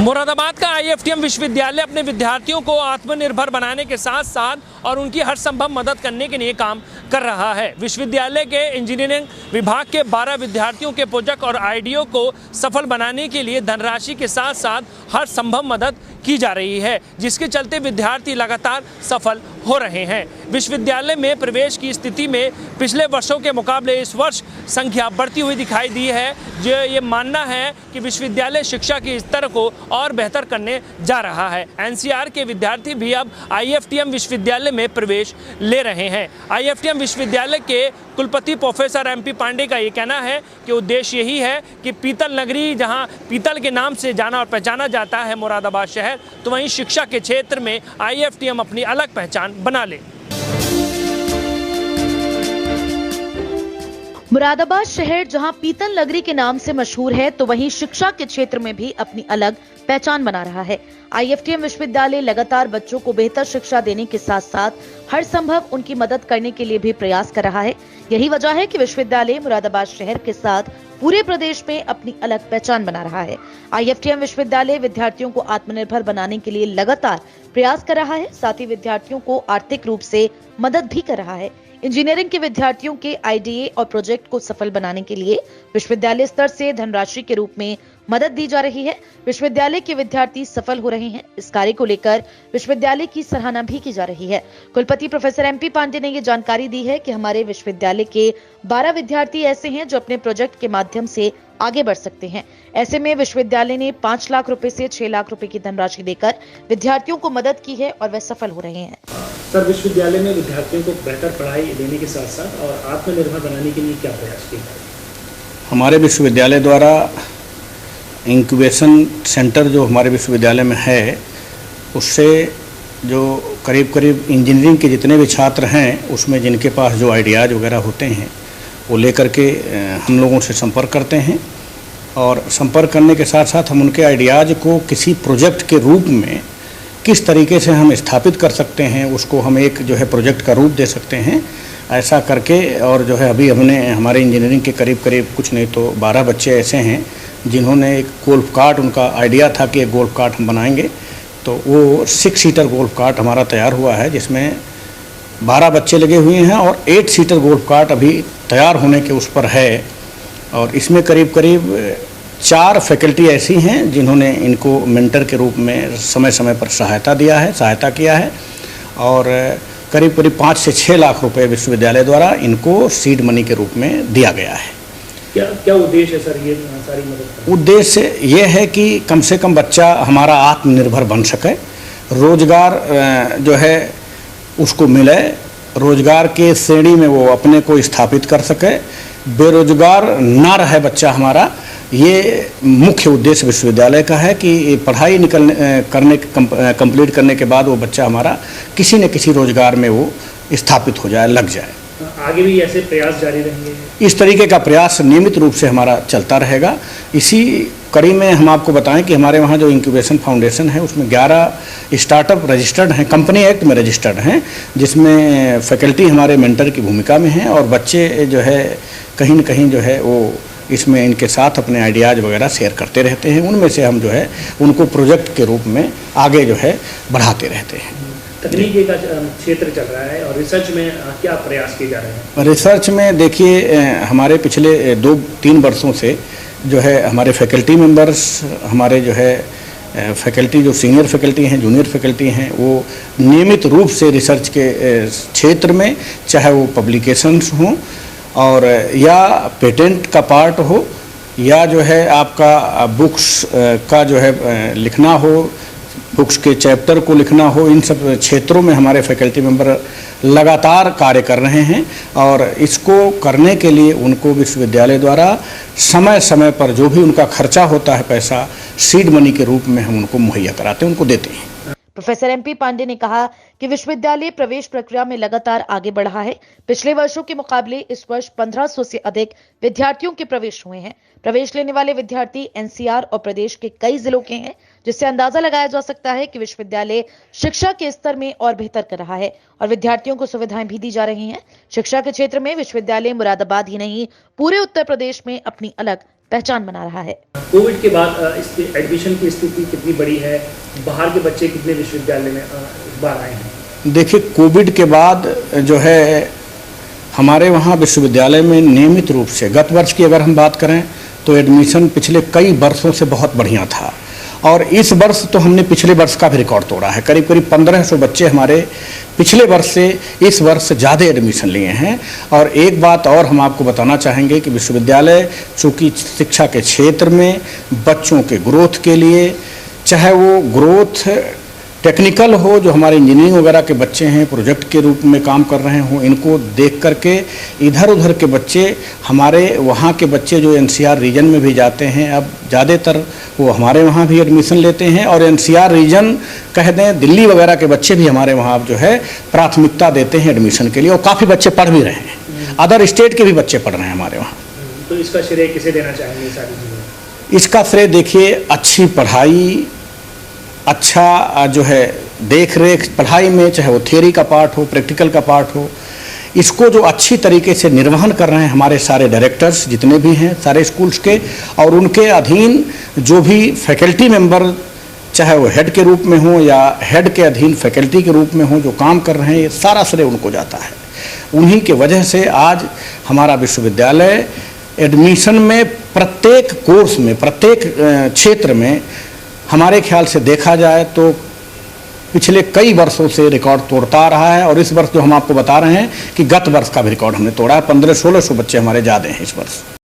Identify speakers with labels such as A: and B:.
A: मुरादाबाद का IFTM विश्वविद्यालय अपने विद्यार्थियों को आत्मनिर्भर बनाने के साथ साथ और उनकी हर संभव मदद करने के लिए काम कर रहा है। विश्वविद्यालय के इंजीनियरिंग विभाग के 12 विद्यार्थियों के प्रोजेक्ट और आइडियो को सफल बनाने के लिए धनराशि के साथ साथ हर संभव मदद की जा रही है, जिसके चलते विद्यार्थी लगातार सफल हो रहे हैं। विश्वविद्यालय में प्रवेश की स्थिति में पिछले वर्षों के मुकाबले इस वर्ष संख्या बढ़ती हुई दिखाई दी है। जो ये मानना है कि विश्वविद्यालय शिक्षा के स्तर को और बेहतर करने जा रहा है। NCR के विद्यार्थी भी अब IFTM विश्वविद्यालय में प्रवेश ले रहे हैं। IFTM विश्वविद्यालय के कुलपति प्रोफेसर MP पांडे का ये कहना है कि उद्देश्य यही है कि पीतल नगरी, जहां पीतल के नाम से जाना और पहचाना जाता है मुरादाबाद शहर, तो वहीं शिक्षा के क्षेत्र में IFTM अपनी अलग पहचान बना ले।
B: मुरादाबाद शहर जहां पीतल नगरी के नाम से मशहूर है, तो वहीं शिक्षा के क्षेत्र में भी अपनी अलग पहचान बना रहा है। IFTM विश्वविद्यालय लगातार बच्चों को बेहतर शिक्षा देने के साथ साथ हर संभव उनकी मदद करने के लिए भी प्रयास कर रहा है। यही वजह है कि विश्वविद्यालय मुरादाबाद शहर के साथ पूरे प्रदेश में अपनी अलग पहचान बना रहा है। IFTM विश्वविद्यालय विद्यार्थियों को आत्मनिर्भर बनाने के लिए लगातार प्रयास कर रहा है, साथ ही विद्यार्थियों को आर्थिक रूप से मदद भी कर रहा है। इंजीनियरिंग के विद्यार्थियों के आईडीए और प्रोजेक्ट को सफल बनाने के लिए विश्वविद्यालय स्तर से धनराशि के रूप में मदद दी जा रही है। विश्वविद्यालय के विद्यार्थी सफल हो रहे हैं। इस कार्य को लेकर विश्वविद्यालय की सराहना भी की जा रही है। कुलपति प्रोफेसर MP पांडे ने ये जानकारी दी है कि हमारे विश्वविद्यालय के 12 विद्यार्थी ऐसे हैं जो अपने प्रोजेक्ट के माध्यम से आगे बढ़ सकते हैं। ऐसे में विश्वविद्यालय ने 5 लाख रुपए से 6 लाख रुपए की धनराशि देकर विद्यार्थियों को मदद की है और वे सफल हो रहे हैं।
C: सर, विश्वविद्यालय में विद्यार्थियों को बेहतर पढ़ाई देने के साथ साथ और आत्मनिर्भर बनाने के लिए क्या प्रयास किए गए?
D: हमारे विश्वविद्यालय द्वारा इंक्यूबेशन सेंटर जो हमारे विश्वविद्यालय में है, उससे जो करीब करीब इंजीनियरिंग के जितने भी छात्र हैं, उसमें जिनके पास जो आइडियाज़ वगैरह होते हैं, वो लेकर के हम लोगों से संपर्क करते हैं और संपर्क करने के साथ साथ हम उनके आइडियाज़ को किसी प्रोजेक्ट के रूप में किस तरीके से हम स्थापित कर सकते हैं, उसको हम एक जो है प्रोजेक्ट का रूप दे सकते हैं। ऐसा करके और जो है अभी हमने हमारे इंजीनियरिंग के करीब करीब कुछ नहीं तो 12 बच्चे ऐसे हैं जिन्होंने एक गोल्फ कार्ट, उनका आइडिया था कि एक गोल्फ कार्ट हम बनाएंगे, तो वो 6 सीटर गोल्फ कार्ट हमारा तैयार हुआ है, जिसमें 12 बच्चे लगे हुए हैं और 8 सीटर गोल्फ कार्ट अभी तैयार होने के उस पर है। और इसमें करीब करीब 4 फैकल्टी ऐसी हैं जिन्होंने इनको मेंटर के रूप में समय समय पर सहायता किया है और करीब करीब 5 से 6 लाख रुपए विश्वविद्यालय द्वारा इनको सीड मनी के रूप में दिया गया है।
C: क्या उद्देश्य है सर ये सारी मदद?
D: उद्देश्य ये है कि कम से कम बच्चा हमारा आत्मनिर्भर बन सके, रोजगार जो है उसको मिले, रोजगार के श्रेणी में वो अपने को स्थापित कर सके, बेरोजगार ना रहे बच्चा हमारा। ये मुख्य उद्देश्य विश्वविद्यालय का है कि पढ़ाई कंप्लीट करने के बाद वो बच्चा हमारा किसी न किसी रोजगार में वो स्थापित हो जाए, लग जाए।
C: आगे भी ऐसे प्रयास जारी रहेंगे?
D: इस तरीके का प्रयास नियमित रूप से हमारा चलता रहेगा। इसी कड़ी में हम आपको बताएं कि हमारे वहाँ जो इंक्यूबेशन फाउंडेशन है, उसमें 11 स्टार्टअप रजिस्टर्ड हैं, कंपनी एक्ट में रजिस्टर्ड हैं, जिसमें फैकल्टी हमारे मेंटर की भूमिका में हैं और बच्चे जो है कहीं न कहीं जो है वो इसमें इनके साथ अपने आइडियाज़ वगैरह शेयर करते रहते हैं। उनमें से हम जो है उनको प्रोजेक्ट के रूप में आगे जो है बढ़ाते रहते हैं।
C: तकनीकी का क्षेत्र चल रहा है और रिसर्च में क्या प्रयास किए जा रहे हैं?
D: रिसर्च में देखिए, हमारे पिछले 2-3 वर्षों से जो है हमारे फैकल्टी मेंबर्स, हमारे जो है फैकल्टी जो सीनियर फैकल्टी हैं, जूनियर फैकल्टी हैं, वो नियमित रूप से रिसर्च के क्षेत्र में, चाहे वो पब्लिकेशंस हों और या पेटेंट का पार्ट हो या जो है आपका बुक्स का जो है लिखना हो, बुक्स के चैप्टर को लिखना हो, इन सब क्षेत्रों में हमारे फैकल्टी मेंबर लगातार कार्य कर रहे हैं और इसको करने के लिए उनको विश्वविद्यालय द्वारा समय समय पर जो भी उनका खर्चा होता है पैसा, सीड मनी के रूप में हम उनको मुहैया कराते हैं, उनको देते हैं।
B: प्रोफेसर MP पांडे ने कहा कि विश्वविद्यालय प्रवेश प्रक्रिया में लगातार आगे बढ़ रहा है। पिछले वर्षों के मुकाबले इस वर्ष 1500 से अधिक विद्यार्थियों के प्रवेश हुए हैं। प्रवेश लेने वाले विद्यार्थी NCR और प्रदेश के कई जिलों के हैं, जिससे अंदाजा लगाया जा सकता है कि विश्वविद्यालय शिक्षा के स्तर में और बेहतर कर रहा है और विद्यार्थियों को सुविधाएं भी दी जा रही हैं। शिक्षा के क्षेत्र में विश्वविद्यालय मुरादाबाद ही नहीं, पूरे उत्तर प्रदेश में अपनी अलग पहचान बना रहा है।
C: कोविड के बाद इस एडमिशन की स्थिति कितनी बड़ी है? बाहर के बच्चे कितने विश्वविद्यालय में इस बार आए हैं?
D: देखिए, कोविड के बाद जो है हमारे वहाँ विश्वविद्यालय में नियमित रूप से गत वर्ष की अगर हम बात करें तो एडमिशन पिछले कई वर्षों से बहुत बढ़िया था और इस वर्ष तो हमने पिछले वर्ष का भी रिकॉर्ड तोड़ा है। करीब 1500 बच्चे हमारे पिछले वर्ष से इस वर्ष ज़्यादा एडमिशन लिए हैं। और एक बात और हम आपको बताना चाहेंगे कि विश्वविद्यालय चूँकि शिक्षा के क्षेत्र में बच्चों के ग्रोथ के लिए, चाहे वो ग्रोथ टेक्निकल हो, जो हमारे इंजीनियरिंग वगैरह के बच्चे हैं प्रोजेक्ट के रूप में काम कर रहे हों, इनको देख करके इधर उधर के बच्चे, हमारे वहाँ के बच्चे जो एनसीआर रीजन में भी जाते हैं, अब ज़्यादातर वो हमारे वहाँ भी एडमिशन लेते हैं। और एनसीआर रीजन कह दें, दिल्ली वगैरह के बच्चे भी हमारे वहाँ जो है प्राथमिकता देते हैं एडमिशन के लिए और काफ़ी बच्चे पढ़ भी रहे हैं। अदर स्टेट के भी बच्चे पढ़ रहे हैं हमारे वहाँ।
C: तो इसका श्रेय किसे देना चाहेंगे सारी चीज़ें?
D: इसका श्रेय देखिए, अच्छी पढ़ाई, अच्छा जो है देख रेख पढ़ाई में, चाहे वो थियरी का पार्ट हो, प्रैक्टिकल का पार्ट हो, इसको जो अच्छी तरीके से निर्वहन कर रहे हैं हमारे सारे डायरेक्टर्स जितने भी हैं सारे स्कूल्स के, और उनके अधीन जो भी फैकल्टी मेंबर, चाहे वो हेड के रूप में हो या हेड के अधीन फैकल्टी के रूप में हो, जो काम कर रहे हैं, ये सारा श्रेय उनको जाता है। उन्हीं के वजह से आज हमारा विश्वविद्यालय एडमिशन में प्रत्येक कोर्स में, प्रत्येक क्षेत्र में हमारे ख्याल से देखा जाए तो पिछले कई वर्षों से रिकॉर्ड तोड़ता रहा है। और इस वर्ष जो हम आपको बता रहे हैं कि गत वर्ष का भी रिकॉर्ड हमने तोड़ा है, 1500-1600 बच्चे हमारे ज़्यादा हैं इस वर्ष।